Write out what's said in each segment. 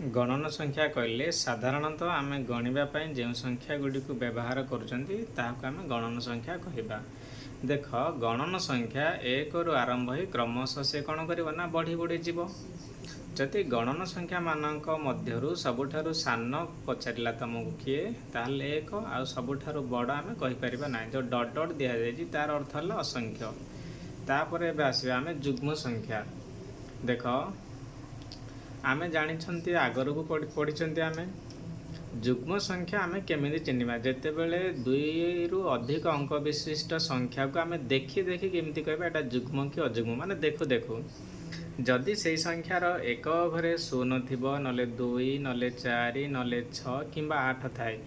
गणन संख्या कहले साधारणतः आम गणिबा जो संख्या गुड़ी को व्यवहार करें गणन संख्या कहवा। देख गणन संख्या एक रु आरंभ हो क्रमशः से कौन कर बढ़ी बढ़ी जीव। जदि गणन संख्या मानक मध्यरु सबुठारु सान पचारा तुमको किए ताल एक आ सबुठारु बड़ आम कहीपर ना जो डट डट दि जाए तार अर्थ है असंख्य। तापर आसवा आम जुग्म संख्या। देख आमे जानी आगर को पढ़ी आमे जुग्म संख्या आमे केमिति चिन्हवा जेते बेले दुई रु अधिक अंक विशिष्ट संख्या को आमे देखी देखी केमिति कहबा एटा जुग्म कि अजुग्म माने देखु देखु जदि से संख्यार एक घरे शून्य थिबो नले दुई नले चारि नले छ किंबा आठ थाए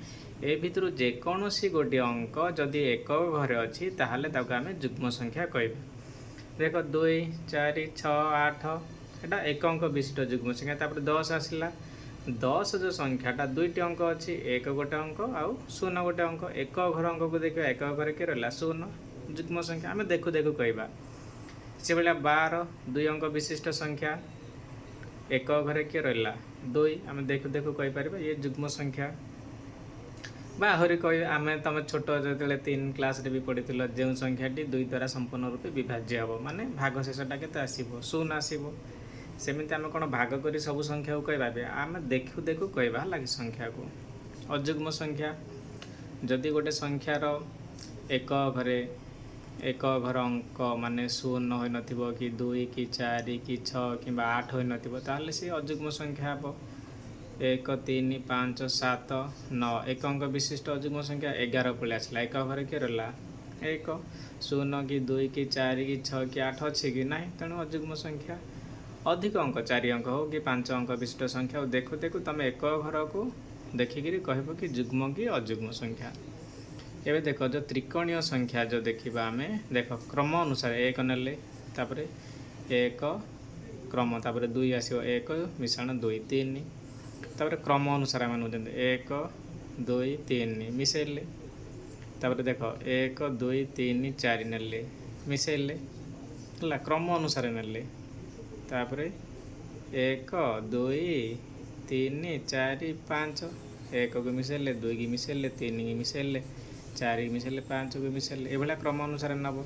ए भितरु जेकोसी गोटे अंक जदि एक घरे अच्छी ताहले ताको आमे जुग्म संख्या कहबा। देख दुई चारि छ आठ एटा एक अंक विशिष्ट जुग्म संख्या। तापर 10 आसला 10 जो संख्याटा दुईटी अंक अच्छी एक गोटे अंक आउ शून्य गोटे अंक एक घर अंक को देखा एक घर के रहा शून्य जुग्म संख्या आम देखु देखु कहवा। से भाया 12 दुई अंक विशिष्ट संख्या एक घरे किए रहा दुई आम देखु देखु कहीपर ये जुग्म संख्या। आहरी कह आम तुम छोट जो 3 क्लास भी पढ़ी जो संख्याटी दुई द्वारा संपूर्ण रूपे विभाज्य हम माने भाग शेषटा के आसो शून्य आसो सेमती आम कौन भाग करी सब संख्या को कहवा आम देखु देखु कहवा लगे संख्या को। अजुग्म संख्या जदि गोटे संख्यार एक घरे एक घर अंक माने शून्य हो नथिबो कि दुई कि चारि कि छ कि आठ हो नथिबो ताहले से अजुग्म संख्या हम। 1 3 5 7 9 एक अंक विशिष्ट अजुग्म संख्या 11 पलि आसला एक घरे किए रहा एक शून्य कि दुई कि चारि कि छ कि आठ अच्छे कि ना तेणु अजुग्म संख्या। अधिक अंक 4 अंक हो कि 5 अंक विशिष्ट संख्या देखु देखु तुम एक घर को देखिकी कह कि जुग्म कि अजुग्म संख्या। एवं देख जो त्रिकोणीय संख्या जो देखा आम देख क्रम अनुसार एक नेले तापर एक क्रम तापर दुई आसो एक मिश्रण दुई तीन तापर क्रम अनुसार आम नौ 1 2 3 मिसेले तापर देख 1 2 3 4 नेले मिसेले है क्रम अनुसार नेले तापर 1 2 3 4 5 1 को मिसेले 2 की मिसेले 3 की मिसेले 4 की मिसेले 5 को मिसेले ये भाया क्रम अनुसार नब।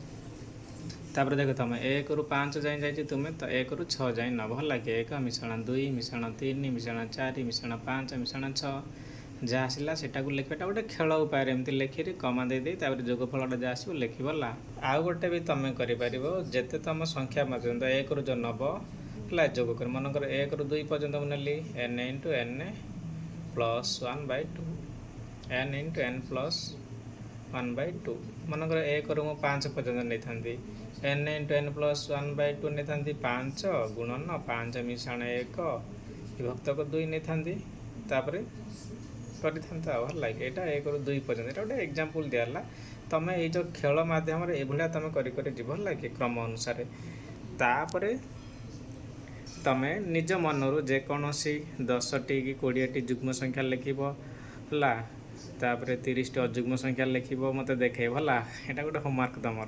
तापर देख तुम 1 रु 5 जाए जाए तुम्हें तो 1 रु 6 जाए नब है 1 मिश्रण 2 मिश्रण 3 मिश्रण 4 मिश्रण 5 मिश्रण 6 जहाँ आसला सेटा को लिखा गोटे खेल उपाय एमती लिखी कमा दे जोगफलटा जहाँ आसो लिखला। आउ गोटे भी तुम कर जिते तुम संख्या पर्यटन 1 रु जो नब है जोग कर मनकर 1 रु 2 पर्यटन मुझे n into n plus 1/2 n into n plus 1/2 मनकर 1 रु 5 पर्यटन नहीं था n इंटू n प्लस 1/2 नहीं था 5 गुणन 5 मिश्रण 1 विभक्त को 2 नहीं था करता यहाँ 1 रु 2 पर्यटन ये गोटे एग्जाम्पल दिहला। तुम ये जो खेल मध्यम ये तुम कर क्रम अनुसार तापर तुम निज मनरू जेकोसी 10टी कि 20टी जुग्म संख्या लिखब है तापर 30टी अजुग्म संख्या लिखब मत देखे भला यहाँ गोटे होमवर्क तुम।